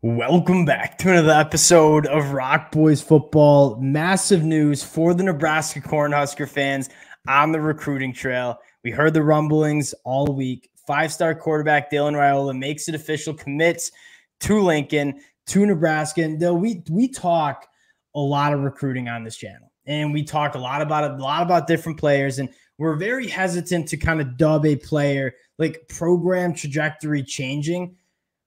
Welcome back to another episode of Rock Boys Football. Massive news for the Nebraska Cornhusker fans on the recruiting trail. We heard the rumblings all week. Five-star quarterback Dylan Raiola makes it official, commits to Lincoln, to Nebraska. And we talk a lot of recruiting on this channel, and we talk a lot about different players, and we're very hesitant to kind of dub a player like program trajectory changing.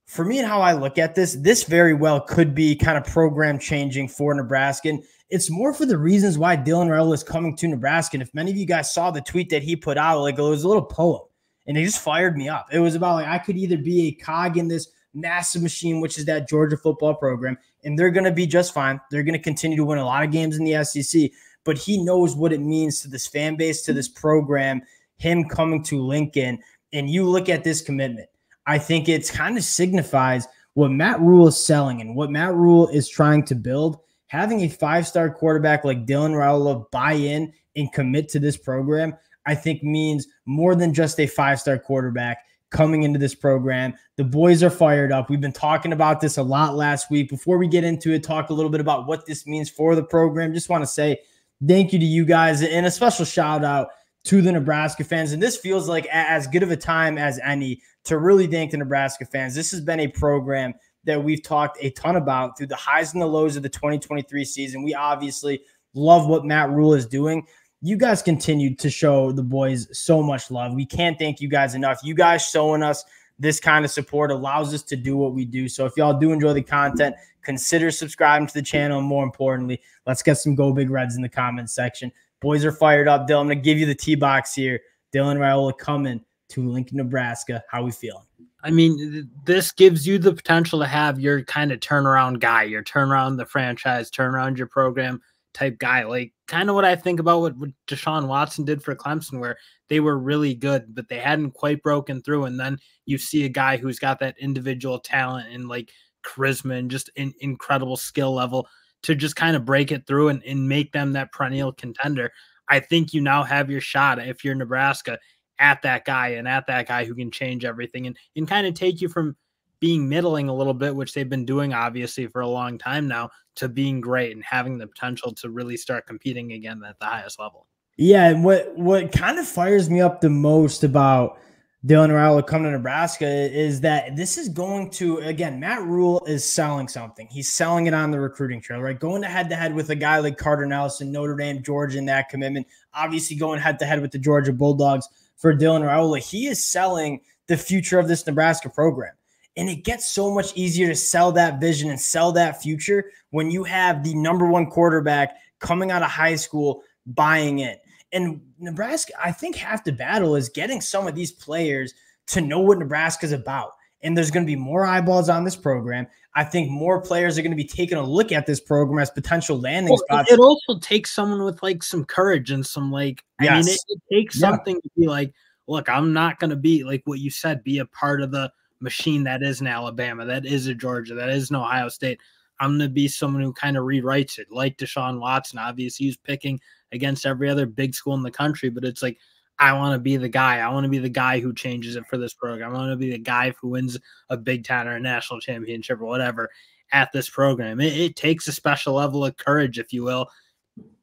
For me and how I look at this very well could be kind of program changing for Nebraska. And it's more for the reasons why Dylan Raiola is coming to Nebraska. And if many of you guys saw the tweet that he put out, like it was a little poem and it just fired me up. It was about like, I could either be a cog in this massive machine, which is that Georgia football program, and they're going to be just fine. They're going to continue to win a lot of games in the SEC, but he knows what it means to this fan base, to this program, him coming to Lincoln. And you look at this commitment. I think it kind of signifies what Matt Rule is selling and what Matt Rule is trying to build. Having a five-star quarterback like Dylan Raiola buy in and commit to this program, I think means more than just a five-star quarterback coming into this program. The boys are fired up. We've been talking about this a lot last week. Before we get into it, talk a little bit about what this means for the program. Just want to say thank you to you guys and a special shout out to the Nebraska fans. And this feels like as good of a time as any to really thank the Nebraska fans. This has been a program that we've talked a ton about through the highs and the lows of the 2023 season. We obviously love what Matt Rule is doing. You guys continue to show the boys so much love. We can't thank you guys enough. You guys showing us this kind of support allows us to do what we do. So if y'all do enjoy the content, consider subscribing to the channel. And more importantly, let's get some Go Big Reds in the comments section. Boys are fired up. Dylan, I'm going to give you the T-box here. Dylan Raiola coming to Lincoln, Nebraska. How we feeling? I mean, this gives you the potential to have your kind of turnaround guy, your turnaround the franchise, turn around your program type guy. Like kind of what I think about what Deshaun Watson did for Clemson, where they were really good, but they hadn't quite broken through. And then you see a guy who's got that individual talent and like charisma and just an incredible skill level to just kind of break it through and make them that perennial contender. I think you now have your shot, if you're Nebraska, at that guy and at that guy who can change everything and kind of take you from being middling a little bit, which they've been doing obviously for a long time now, to being great and having the potential to really start competing again at the highest level. Yeah, and what kind of fires me up the most about Dylan Raiola coming to Nebraska is that this is going to, again, Matt Rule is selling something. He's selling it on the recruiting trail, right? Going head-to-head with a guy like Carter Nelson, Notre Dame, Georgia in that commitment. Obviously going head-to-head with the Georgia Bulldogs for Dylan Raiola. He is selling the future of this Nebraska program. And it gets so much easier to sell that vision and sell that future when you have the number one quarterback coming out of high school buying in. And Nebraska, I think half the battle is getting some of these players to know what Nebraska's about. And there's going to be more eyeballs on this program. I think more players are going to be taking a look at this program as potential landing spots. It also takes someone with like some courage and some like, I mean, it takes something to be like, look, I'm not going to be like what you said, be a part of the machine that is in Alabama, that is a Georgia, that is an Ohio State. I'm going to be someone who kind of rewrites it, like Deshaun Watson. Obviously, he's picking against every other big school in the country, but it's like, I want to be the guy. I want to be the guy who changes it for this program. I want to be the guy who wins a Big Ten or a national championship or whatever at this program. It takes a special level of courage, if you will,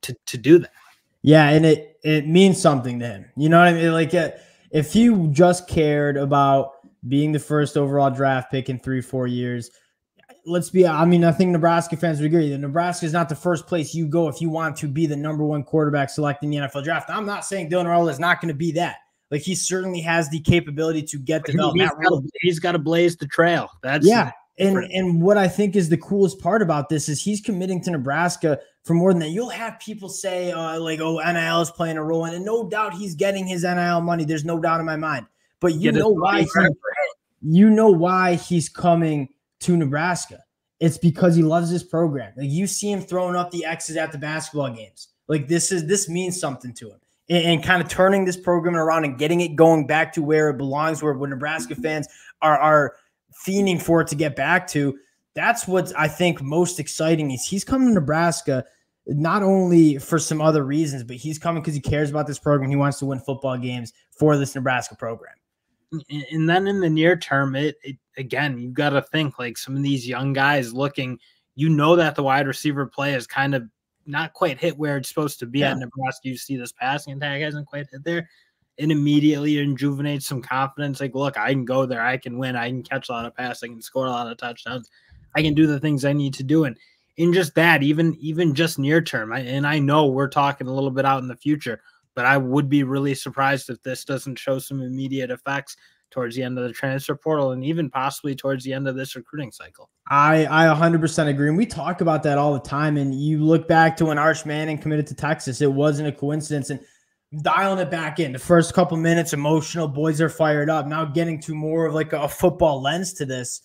to do that. Yeah, and it means something to him. You know what I mean? Like, if you just cared about being the first overall draft pick in 3-4 years, I think Nebraska fans would agree that Nebraska is not the first place you go if you want to be the number one quarterback selected in the NFL draft. I'm not saying Dylan Raiola is not going to be that. Like, he certainly has the capability to get developed. He's got to blaze the trail. And what I think is the coolest part about this is he's committing to Nebraska for more than that. You'll have people say NIL is playing a role, and no doubt he's getting his NIL money. There's no doubt in my mind. But you know why he's coming to Nebraska. It's because he loves this program. Like, you see him throwing up the X's at the basketball games. Like, this means something to him. And kind of turning this program around and getting it going back to where it belongs, where Nebraska fans are fiending for it to get back to. That's what I think most exciting is he's coming to Nebraska not only for some other reasons, but he's coming because he cares about this program. He wants to win football games for this Nebraska program. And then in the near term, it again, you've got to think like some of these young guys looking, that the wide receiver play is kind of not quite hit where it's supposed to be at Nebraska. You see this passing attack hasn't quite hit there. It immediately rejuvenates some confidence. Like, look, I can go there. I can win. I can catch a lot of passes. I can score a lot of touchdowns. I can do the things I need to do. And in just that, even just near term, and I know we're talking a little bit out in the future, but I would be really surprised if this doesn't show some immediate effects towards the end of the transfer portal and even possibly towards the end of this recruiting cycle. I 100% agree. And we talk about that all the time. And you look back to when Arch Manning committed to Texas, it wasn't a coincidence. And dialing it back in, the first couple minutes, emotional, boys are fired up. Now getting to more of like a football lens to this,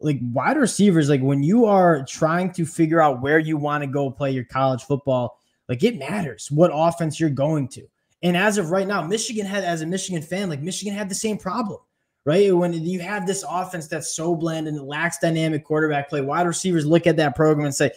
like wide receivers, like when you are trying to figure out where you want to go play your college football, like it matters what offense you're going to. And as of right now, Michigan had, as a Michigan fan, like Michigan had the same problem, right? When you have this offense that's so bland and it lacks dynamic quarterback play, wide receivers look at that program and say,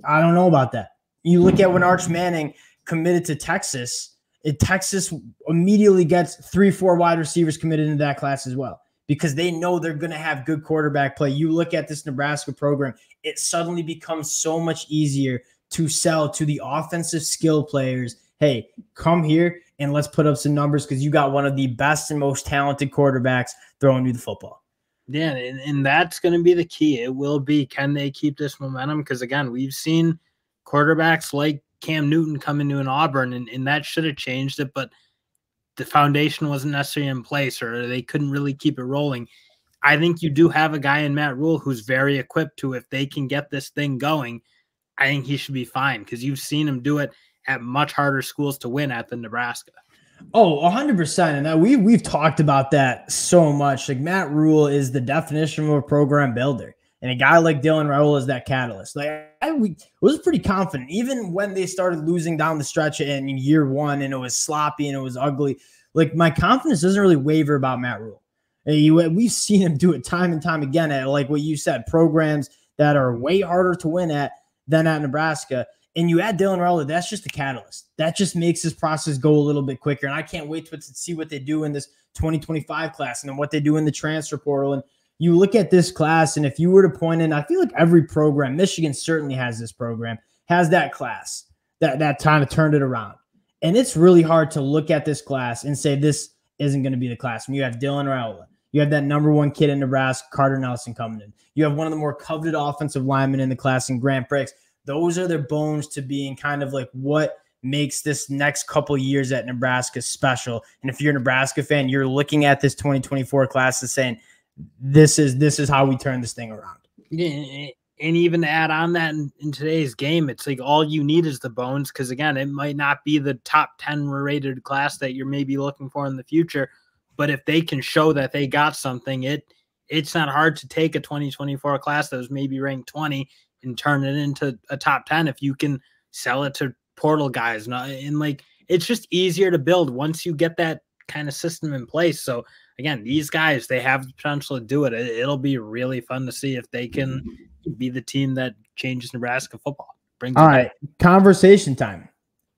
I don't know about that. You look at when Arch Manning committed to Texas, Texas immediately gets 3-4 wide receivers committed into that class as well, because they know they're going to have good quarterback play. You look at this Nebraska program, it suddenly becomes so much easier to sell to the offensive skill players. Hey, come here and let's put up some numbers because you got one of the best and most talented quarterbacks throwing you the football. Yeah, and that's going to be the key. It will be, can they keep this momentum? Because, again, we've seen quarterbacks like Cam Newton come into an Auburn, and that should have changed it, but the foundation wasn't necessarily in place or they couldn't really keep it rolling. I think you do have a guy in Matt Rule who's very equipped to, if they can get this thing going, I think he should be fine because you've seen him do it at much harder schools to win at than Nebraska. Oh, 100%. And that we've talked about that so much. Like Matt Rule is the definition of a program builder. And a guy like Dylan Raiola is that catalyst. Like I was pretty confident, even when they started losing down the stretch in year one and it was sloppy and it was ugly. Like my confidence doesn't really waver about Matt Rule. We've seen him do it time and time again at, like what you said, programs that are way harder to win at than at Nebraska. And you add Dylan Raiola, that's just a catalyst. That just makes this process go a little bit quicker. And I can't wait to see what they do in this 2025 class and then what they do in the transfer portal. And you look at this class, and if you were to point in, I feel like every program, Michigan certainly has this program, has that class that kind of turned it around. And it's really hard to look at this class and say this isn't going to be the class. When you have Dylan Raiola, you have that number one kid in Nebraska, Carter Nelson, coming in. You have one of the more coveted offensive linemen in the class in Grant Briggs. Those are their bones to being kind of like what makes this next couple years at Nebraska special. And if you're a Nebraska fan, you're looking at this 2024 class and saying, this is how we turn this thing around. Yeah, and even to add on that in today's game, it's like all you need is the bones, because, again, it might not be the top 10 rated class that you're maybe looking for in the future, but if they can show that they got something, it's not hard to take a 2024 class that was maybe ranked 20 and turn it into a top 10 if you can sell it to portal guys. And like, it's just easier to build once you get that kind of system in place. So again, these guys, they have the potential to do it. It'll be really fun to see if they can be the team that changes Nebraska football. All right, conversation time.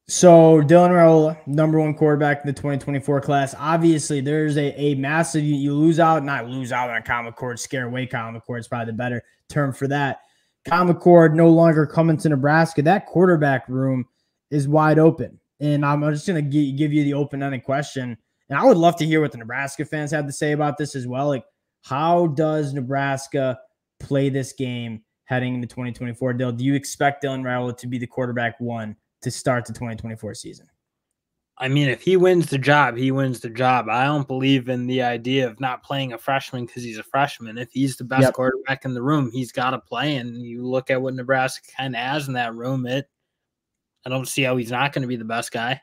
So Dylan Raiola, number one quarterback in the 2024 class. Obviously, there's a massive, you lose out, not lose out on Common Core, scare away Common Core is probably the better term for that. Common Core no longer coming to Nebraska. That quarterback room is wide open. And I'm just going to give you the open-ended question. And I would love to hear what the Nebraska fans have to say about this as well. Like, how does Nebraska play this game heading into 2024? Do you expect Dylan Raiola to be the quarterback one to start the 2024 season? I mean, if he wins the job, he wins the job. I don't believe in the idea of not playing a freshman because he's a freshman. If he's the best quarterback in the room, he's got to play. And you look at what Nebraska kind of has in that room, I don't see how he's not going to be the best guy.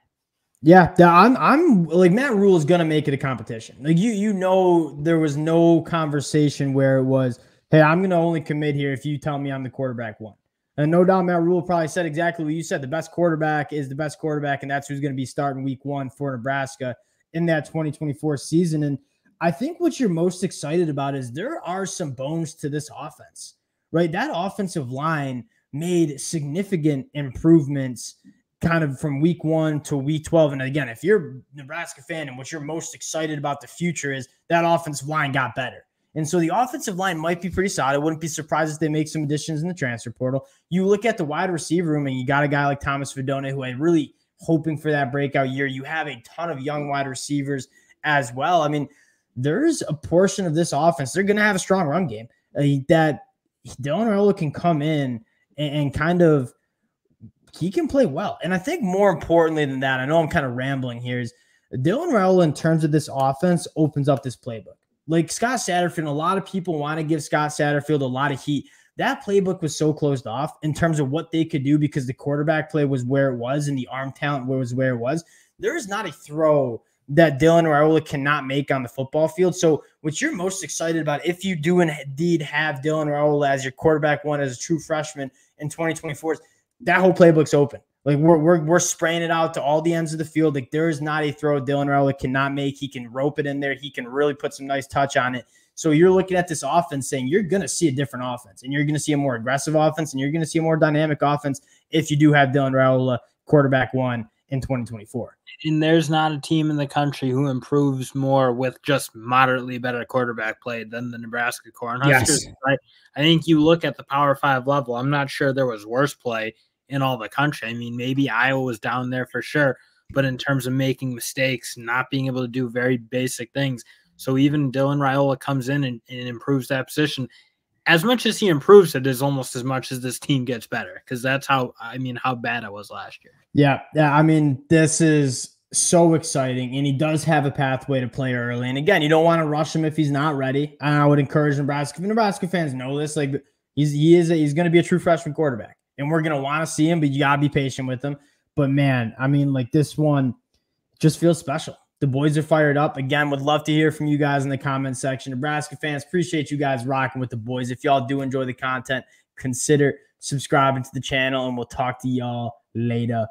Yeah, I'm like, Matt Rule is going to make it a competition. Like you know, there was no conversation where it was, hey, I'm going to only commit here if you tell me I'm the quarterback one. And no doubt Matt Rule probably said exactly what you said. The best quarterback is the best quarterback, and that's who's going to be starting week one for Nebraska in that 2024 season. And I think what you're most excited about is there are some bones to this offense, right? That offensive line made significant improvements kind of from week 1 to week 12. And again, if you're a Nebraska fan and what you're most excited about the future is that offensive line got better. And so the offensive line might be pretty solid. I wouldn't be surprised if they make some additions in the transfer portal. You look at the wide receiver room and you got a guy like Thomas Fedone, who I'm really hoping for that breakout year. You have a ton of young wide receivers as well. I mean, there's a portion of this offense. They're going to have a strong run game that Dylan Raiola can come in and kind of, he can play well. And I think more importantly than that, I know I'm kind of rambling here, is Dylan Raiola in terms of this offense opens up this playbook. Like Scott Satterfield, a lot of people want to give Scott Satterfield a lot of heat. That playbook was so closed off in terms of what they could do because the quarterback play was where it was and the arm talent was where it was. There is not a throw that Dylan Raiola cannot make on the football field. So what you're most excited about, if you do indeed have Dylan Raiola as your quarterback one as a true freshman in 2024, that whole playbook's open. Like we're spraying it out to all the ends of the field. Like there is not a throw Dylan Raiola cannot make. He can rope it in there. He can really put some nice touch on it. So you're looking at this offense saying you're going to see a different offense and you're going to see a more aggressive offense and you're going to see a more dynamic offense if you do have Dylan Raiola quarterback one in 2024. And there's not a team in the country who improves more with just moderately better quarterback play than the Nebraska Cornhuskers. Yes. I think you look at the Power 5 level, I'm not sure there was worse play in all the country. I mean, maybe Iowa was down there for sure, but in terms of making mistakes, not being able to do very basic things. So even Dylan Raiola comes in and improves that position. As much as he improves it is almost as much as this team gets better, because that's how bad it was last year. Yeah. I mean, this is so exciting, and he does have a pathway to play early. And again, you don't want to rush him if he's not ready. And I would encourage Nebraska fans know this. Like he's going to be a true freshman quarterback, and we're going to want to see him, but you got to be patient with him. But man, I mean, like this one just feels special. The boys are fired up. Again, would love to hear from you guys in the comment section. Nebraska fans, appreciate you guys rocking with the boys. If y'all do enjoy the content, consider subscribing to the channel, and we'll talk to y'all later.